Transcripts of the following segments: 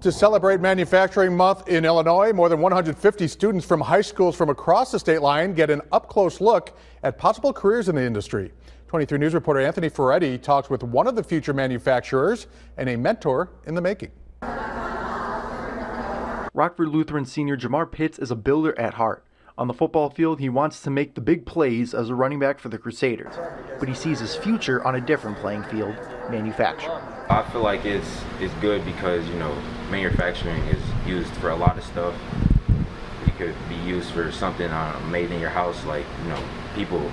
To celebrate Manufacturing Month in Illinois, more than 150 students from high schools from across the state line get an up-close look at possible careers in the industry. 23 News reporter Anthony Ferretti talks with one of the future manufacturers and a mentor in the making. Rockford Lutheran senior Jamar Pitts is a builder at heart. On the football field, he wants to make the big plays as a running back for the Crusaders, but he sees his future on a different playing field, manufacturing. I feel like it's good because, manufacturing is used for a lot of stuff. It could be used for something made in your house, like, people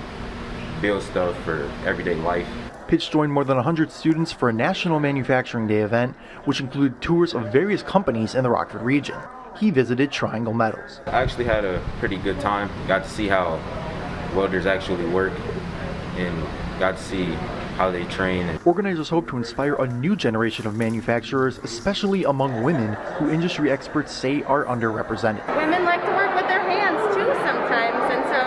build stuff for everyday life. Pitts joined more than 100 students for a National Manufacturing Day event, which included tours of various companies in the Rockford region. He visited Triangle Metals. I actually had a pretty good time. Got to see how welders actually work and got to see how they train. Organizers hope to inspire a new generation of manufacturers, especially among women, who industry experts say are underrepresented. Women like to work with their hands too sometimes, and so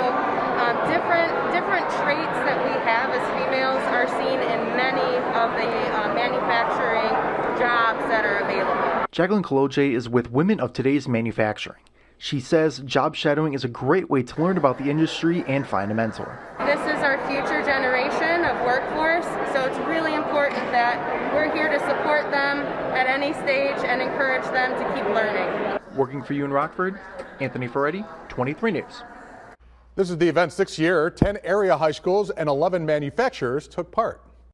different traits that we have as females are seen in many of the manufacturing jobs that are available. Jacqueline Kaloje is with Women of Today's Manufacturing. She says job shadowing is a great way to learn about the industry and find a mentor. This is our future generation of workforce, so it's really important that we're here to support them at any stage and encourage them to keep learning. Working for you in Rockford, Anthony Ferretti, 23 News. This is the event's 6th year. 10 area high schools and 11 manufacturers took part.